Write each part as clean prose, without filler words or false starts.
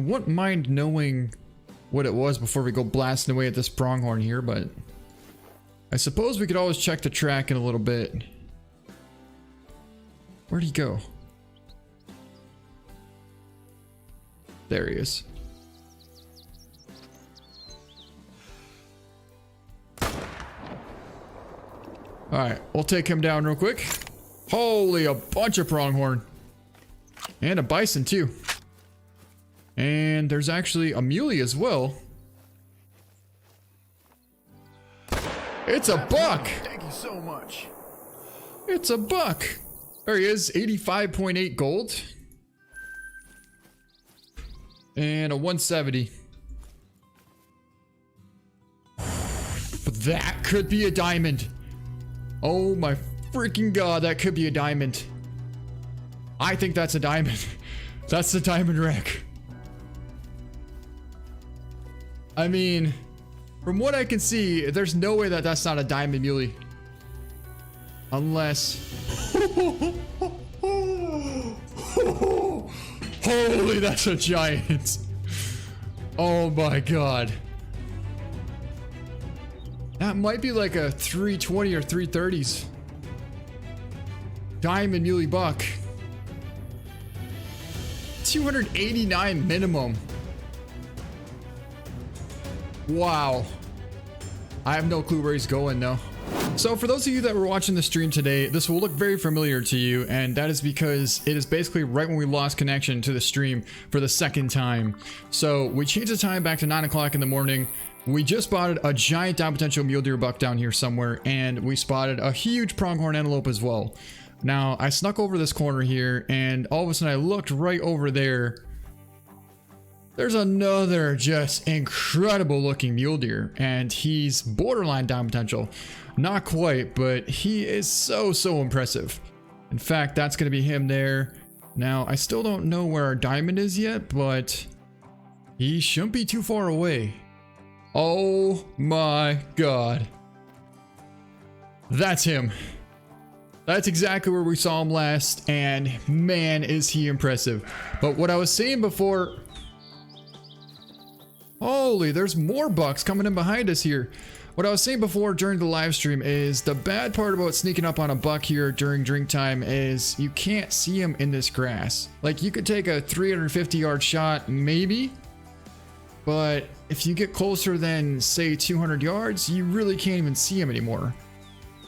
wouldn't mind knowing what it was before we go blasting away at this pronghorn here, but I suppose we could always check the track in a little bit. Where'd he go? There he is. Alright, we'll take him down real quick. Holy, a bunch of pronghorn. And a bison too. And there's actually a muley as well. It's a buck! Thank you so much. It's a buck! There he is, 85.8 gold. And a 170. But that could be a diamond. Oh my freaking god, that could be a diamond. I think that's a diamond. That's the diamond wreck. I mean, from what I can see, there's no way that that's not a diamond muley. Unless... Holy, that's a giant. Oh my god. That might be like a 320 or 330s. Diamond muley buck. 289 minimum. Wow. I have no clue where he's going though. So for those of you that were watching the stream today, this will look very familiar to you, and that is because it is basically right when we lost connection to the stream for the second time. So we changed the time back to 9 o'clock in the morning. We just spotted a giant down potential mule deer buck down here somewhere, and we spotted a huge pronghorn antelope as well. Now I snuck over this corner here, and all of a sudden I looked right over there. There's another just incredible looking mule deer, and he's borderline down potential. Not quite, but he is so impressive. In fact, that's going to be him there. Now, I still don't know where our diamond is yet, but he shouldn't be too far away. Oh my god. That's him. That's exactly where we saw him last, and man, is he impressive. But what I was saying before... Holy, there's more bucks coming in behind us here. What I was saying before during the live stream is the bad part about sneaking up on a buck here during drink time is you can't see him in this grass. Like, you could take a 350-yard shot, maybe, but if you get closer than, say, 200 yards, you really can't even see him anymore.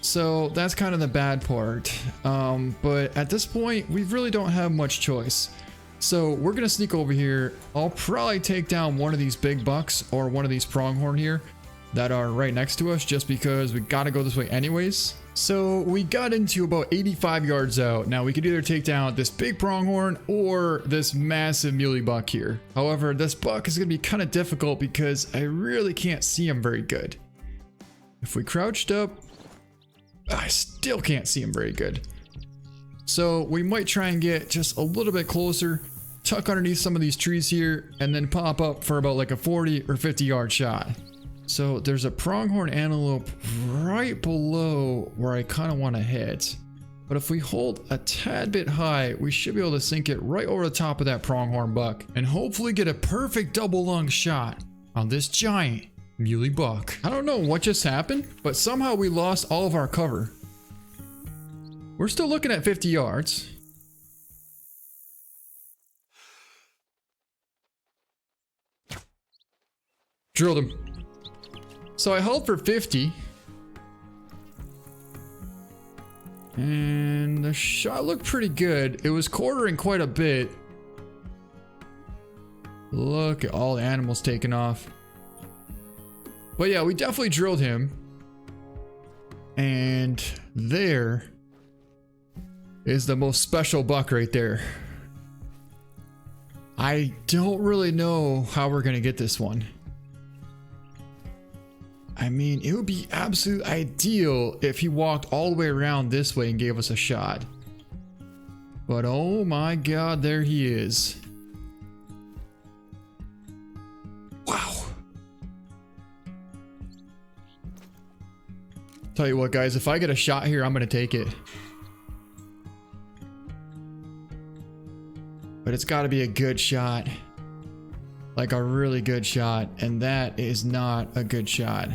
So that's kind of the bad part. But at this point, we really don't have much choice. So we're gonna sneak over here. I'll probably take down one of these big bucks or one of these pronghorn here that are right next to us, just because we gotta go this way anyways. So we got into about 85 yards out. Now we could either take down this big pronghorn or this massive muley buck here. However, this buck is gonna be kind of difficult because I really can't see him very good. If we crouched up, I still can't see him very good. So we might try and get just a little bit closer, tuck underneath some of these trees here, and then pop up for about like a 40 or 50 yard shot. So there's a pronghorn antelope right below where I kind of want to hit. But if we hold a tad bit high, we should be able to sink it right over the top of that pronghorn buck and hopefully get a perfect double lung shot on this giant muley buck. I don't know what just happened, but somehow we lost all of our cover. We're still looking at 50 yards. Drilled him. So I held for 50. And the shot looked pretty good. It was quartering quite a bit. Look at all the animals taking off. But yeah, we definitely drilled him. And there is the most special buck right there. I don't really know how we're gonna get this one. I mean, it would be absolute ideal if he walked all the way around this way and gave us a shot. But oh my god, there he is. Wow. Tell you what, guys, if I get a shot here, I'm gonna take it. But it's got to be a good shot. like a really good shot, and that is not a good shot.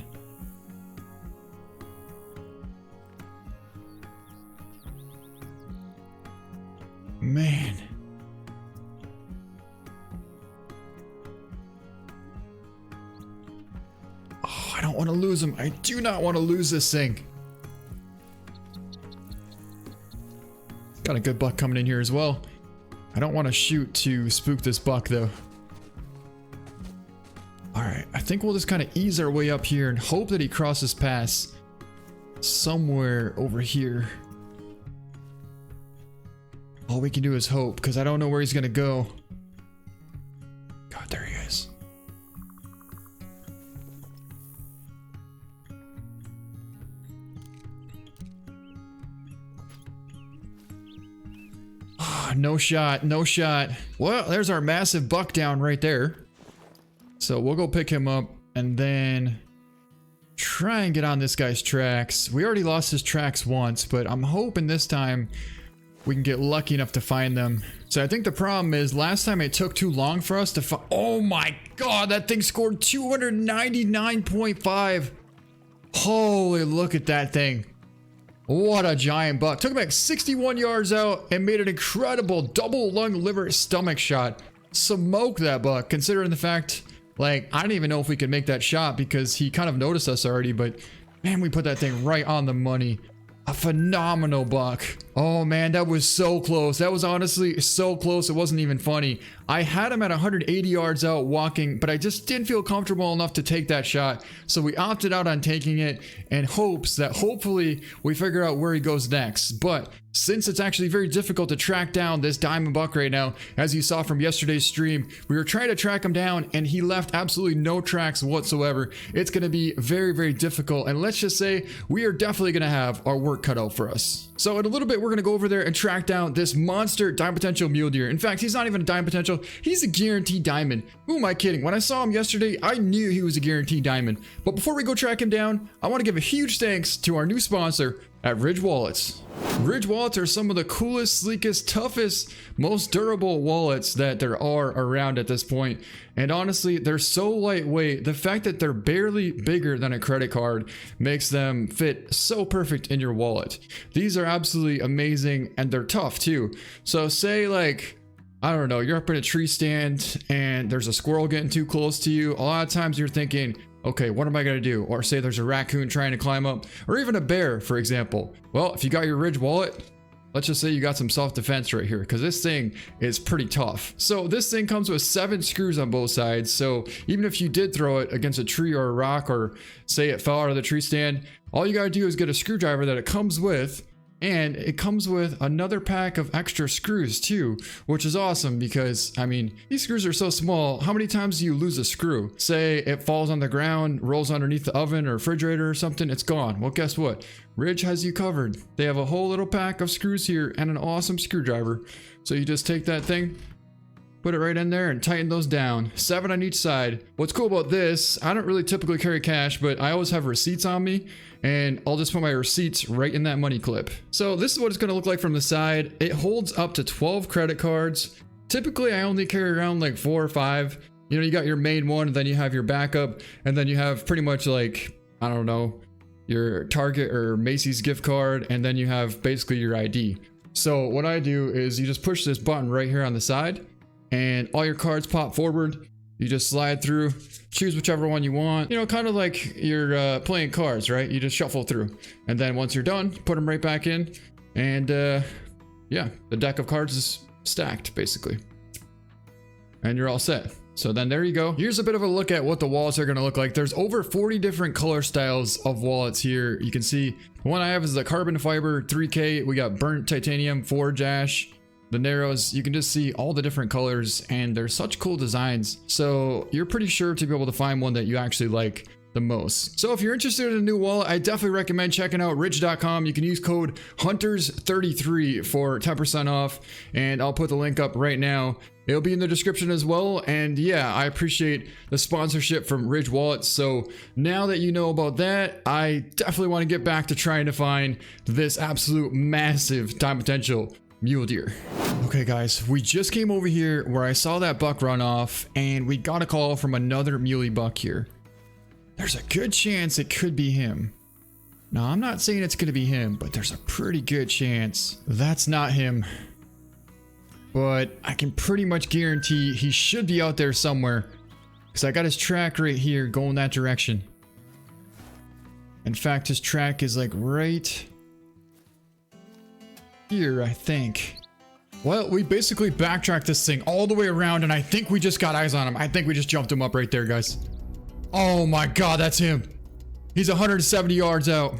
Man. Oh, I don't want to lose him. I do not want to lose this thing. Got a good buck coming in here as well. I don't want to shoot to spook this buck though. Alright, I think we'll just kind of ease our way up here and hope that he crosses past somewhere over here. All we can do is hope, because I don't know where he's going to go. God, there he is. Oh, no shot, no shot. Well, there's our massive buck down right there. So we'll go pick him up and then try and get on this guy's tracks. We already lost his tracks once, but I'm hoping this time we can get lucky enough to find them. So I think the problem is last time it took too long for us to find. Oh my God, that thing scored 299.5. Holy, look at that thing. What a giant buck. Took him like 61 yards out and made an incredible double lung liver stomach shot. Smoke that buck, considering the fact, like, I don't even know if we could make that shot because he kind of noticed us already, but man, we put that thing right on the money. A phenomenal buck. Oh man, that was so close. That was honestly so close. It wasn't even funny. I had him at 180 yards out walking, but I just didn't feel comfortable enough to take that shot. So we opted out on taking it in hopes that hopefully we figure out where he goes next. But since it's actually very difficult to track down this diamond buck right now, as you saw from yesterday's stream, we were trying to track him down and he left absolutely no tracks whatsoever. It's going to be very, very difficult. And let's just say we are definitely going to have our work cut out for us. So in a little bit, we're going to go over there and track down this monster diamond potential mule deer. In fact, he's not even a diamond potential. He's a guaranteed diamond. Who am I kidding? When I saw him yesterday, I knew he was a guaranteed diamond. But before we go track him down, I want to give a huge thanks to our new sponsor at Ridge Wallets. Ridge Wallets are some of the coolest, sleekest, toughest, most durable wallets that there are around at this point. And honestly, they're so lightweight. The fact that they're barely bigger than a credit card makes them fit so perfect in your wallet. These are absolutely amazing and they're tough too. So say like, I don't know, you're up in a tree stand and there's a squirrel getting too close to you. A lot of times you're thinking, okay, what am I gonna do? Or say there's a raccoon trying to climb up, or even a bear, for example. Well, if you got your Ridge wallet, let's just say you got some self-defense right here, because this thing is pretty tough. So this thing comes with 7 screws on both sides. So even if you did throw it against a tree or a rock, or say it fell out of the tree stand, all you gotta do is get a screwdriver that it comes with. And it comes with another pack of extra screws too, which is awesome because, I mean, these screws are so small. How many times do you lose a screw? Say it falls on the ground, rolls underneath the oven or refrigerator or something, it's gone. Well, guess what? Ridge has you covered. They have a whole little pack of screws here and an awesome screwdriver. So you just take that thing, put it right in there and tighten those down. 7 on each side. What's cool about this, I don't really typically carry cash, but I always have receipts on me and I'll just put my receipts right in that money clip. So this is what it's gonna look like from the side. It holds up to 12 credit cards. Typically I only carry around like 4 or 5. You know, you got your main one, and then you have your backup, and then you have pretty much like, I don't know, your Target or Macy's gift card, and then you have basically your ID. So what I do is you just push this button right here on the side, and all your cards pop forward. You just slide through, choose whichever one you want. You know, kind of like you're playing cards, right? You just shuffle through. And then once you're done, put them right back in. And yeah, the deck of cards is stacked, basically. And you're all set. So then there you go. Here's a bit of a look at what the wallets are going to look like. There's over 40 different color styles of wallets here. You can see the one I have is the carbon fiber 3K. We got burnt titanium, forge ash. The narrows, you can just see all the different colors and they're such cool designs. So you're pretty sure to be able to find one that you actually like the most. So if you're interested in a new wallet, I definitely recommend checking out ridge.com. You can use code HUNTERS33 for 10% off, and I'll put the link up right now. It'll be in the description as well. And yeah, I appreciate the sponsorship from Ridge Wallets. So now that you know about that, I definitely want to get back to trying to find this absolute massive time potential mule deer. Okay guys, we just came over here where I saw that buck run off, and we got a call from another muley buck here. There's a good chance it could be him. Now, I'm not saying it's gonna be him, but there's a pretty good chance that's not him. But I can pretty much guarantee he should be out there somewhere, because I got his track right here going that direction. In fact, his track is like right here, I think. Well, we basically backtracked this thing all the way around, and I think we just got eyes on him. I think we just jumped him up right there, guys. Oh my god, that's him. He's 170 yards out.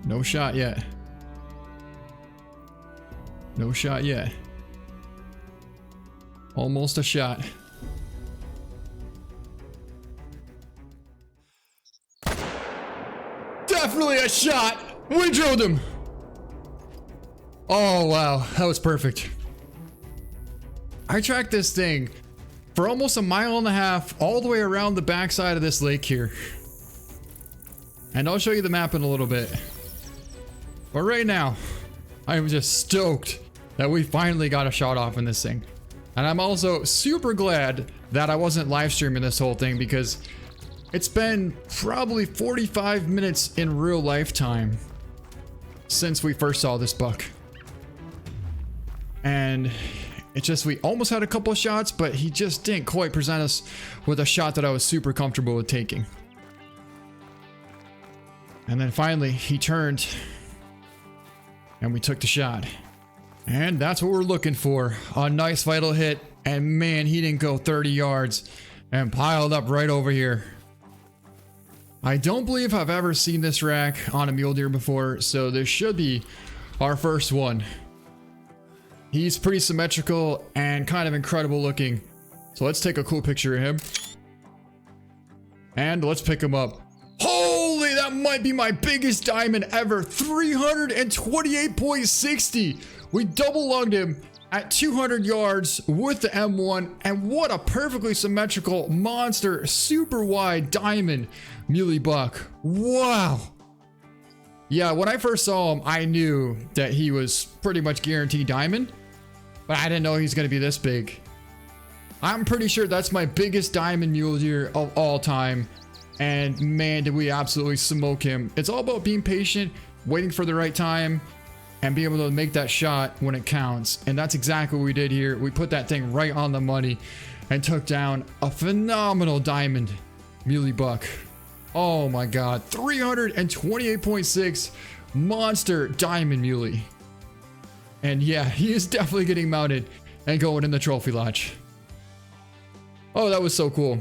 No shot yet. No shot yet. Almost a shot. Definitely a shot. We drilled him. Oh wow, that was perfect. I tracked this thing for almost 1.5 miles all the way around the backside of this lake here. And I'll show you the map in a little bit. But right now, I'm just stoked that we finally got a shot off in this thing. And I'm also super glad that I wasn't live streaming this whole thing, because it's been probably 45 minutes in real life time since we first saw this buck. And it's just, we almost had a couple of shots, but he just didn't quite present us with a shot that I was super comfortable with taking. And then finally he turned and we took the shot. And that's what we're looking for. A nice vital hit. And man, he didn't go 30 yards and piled up right over here. I don't believe I've ever seen this rack on a mule deer before, so this should be our first one. He's pretty symmetrical and kind of incredible looking. So let's take a cool picture of him. And let's pick him up. Holy, that might be my biggest diamond ever. 328.60. We double lunged him at 200 yards with the M1. And what a perfectly symmetrical monster, super wide diamond muley buck. Wow. Yeah, when I first saw him, I knew that he was pretty much guaranteed diamond. But I didn't know he's going to be this big. I'm pretty sure that's my biggest diamond mule deer of all time. And man, did we absolutely smoke him. It's all about being patient, waiting for the right time, and being able to make that shot when it counts. And that's exactly what we did here. We put that thing right on the money and took down a phenomenal diamond muley buck. Oh my god, 328.6 monster diamond muley. And yeah, he is definitely getting mounted and going in the trophy lodge. Oh, that was so cool.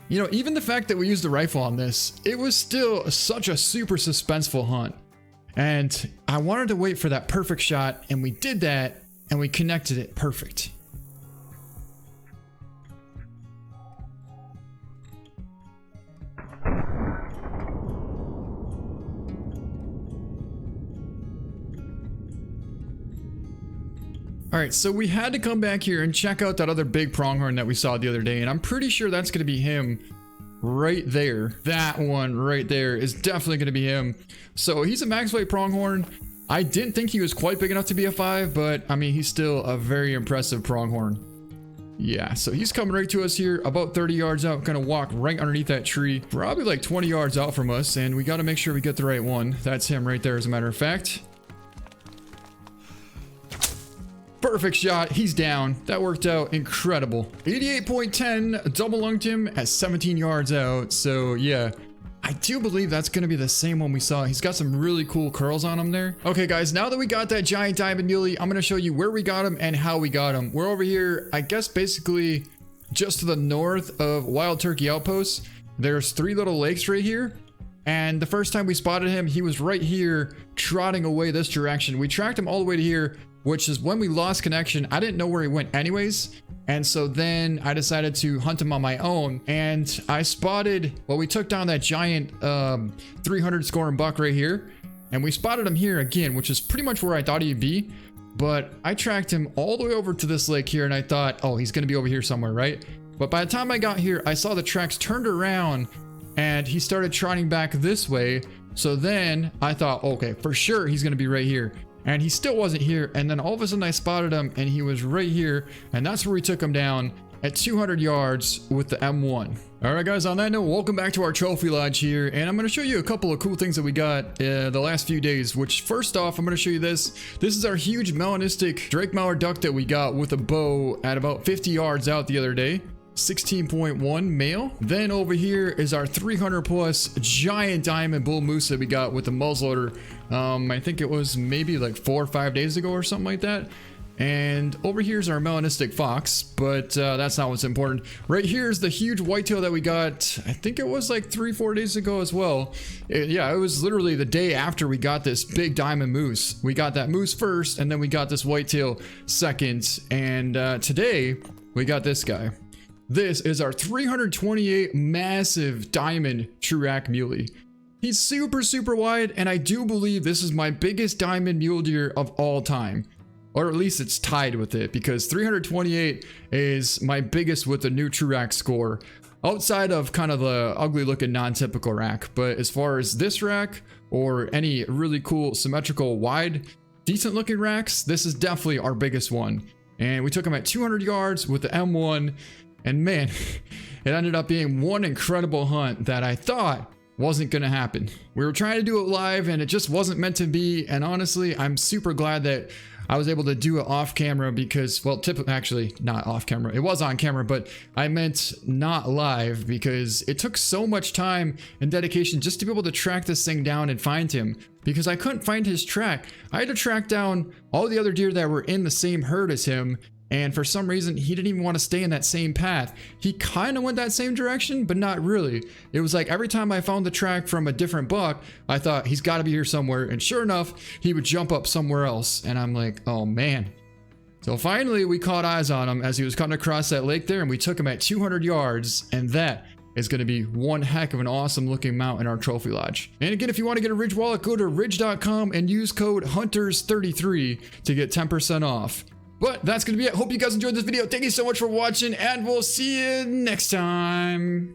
You know, even the fact that we used the rifle on this, it was still such a super suspenseful hunt. And I wanted to wait for that perfect shot, and we did that, and we connected it perfect. All right, so we had to come back here and check out that other big pronghorn that we saw the other day, and I'm pretty sure that's going to be him right there. That one right there is definitely going to be him. So he's a max weight pronghorn. I didn't think he was quite big enough to be a 5, but I mean, he's still a very impressive pronghorn. Yeah, so he's coming right to us here, about 30 yards out, gonna walk right underneath that tree, probably like 20 yards out from us, and we got to make sure we get the right one. That's him right there, as a matter of fact. Perfect shot. He's down. That worked out incredible. 88.10, double lunged him at 17 yards out. So yeah, I do believe that's going to be the same one we saw. He's got some really cool curls on him there. Okay guys, now that we got that giant diamond muley, I'm going to show you where we got him and how we got him. We're over here, I guess basically just to the north of Wild Turkey Outpost. There's 3 little lakes right here. And the first time we spotted him, he was right here trotting away this direction. We tracked him all the way to here, which is when we lost connection. I didn't know where he went anyways. And so then I decided to hunt him on my own, and I spotted, well, we took down that giant 300 scoring buck right here, and we spotted him here again, which is pretty much where I thought he'd be. But I tracked him all the way over to this lake here, and I thought, oh, he's gonna be over here somewhere, right? But by the time I got here, I saw the tracks turned around and he started trotting back this way. So then I thought, okay, for sure he's gonna be right here. And he still wasn't here. And then all of a sudden I spotted him and he was right here. And that's where we took him down at 200 yards with the M1. All right, guys, on that note, welcome back to our trophy lodge here. And I'm going to show you a couple of cool things that we got the last few days, which first off, I'm going to show you this. This is our huge melanistic Drake Mauer duck that we got with a bow at about 50 yards out the other day. 16.1 male. Then over here is our 300 plus giant diamond bull moose that we got with the muzzleloader. I think it was maybe like 4 or 5 days ago or something like that. And over here's our melanistic fox, but that's not what's important. Right here's the huge whitetail that we got. I think it was like 3 or 4 days ago as well. Yeah, it was literally the day after we got this big diamond moose. We got that moose first, and then we got this whitetail second. And today we got this guy. This is our 328 massive diamond true rack muley. He's super wide, and I do believe this is my biggest diamond mule deer of all time. Or at least it's tied with it, because 328 is my biggest with the new true rack score. Outside of kind of the ugly looking non-typical rack. But as far as this rack or any really cool symmetrical wide decent looking racks, this is definitely our biggest one. And we took him at 200 yards with the M1. And man, it ended up being one incredible hunt that I thought wasn't gonna happen. We were trying to do it live and it just wasn't meant to be. And honestly, I'm super glad that I was able to do it off camera because, well, actually not off camera. It was on camera, but I meant not live because it took so much time and dedication just to be able to track this thing down and find him, because I couldn't find his track. I had to track down all the other deer that were in the same herd as him. And for some reason, he didn't even want to stay in that same path. He kind of went that same direction, but not really. It was like every time I found the track from a different buck, I thought he's got to be here somewhere. And sure enough, he would jump up somewhere else. And I'm like, oh man. So finally, we caught eyes on him as he was cutting across that lake there, and we took him at 200 yards. And that is going to be one heck of an awesome looking mount in our trophy lodge. And again, if you want to get a Ridge wallet, go to ridge.com and use code HUNTERS33 to get 10% off. But that's going to be it. Hope you guys enjoyed this video. Thank you so much for watching, and we'll see you next time.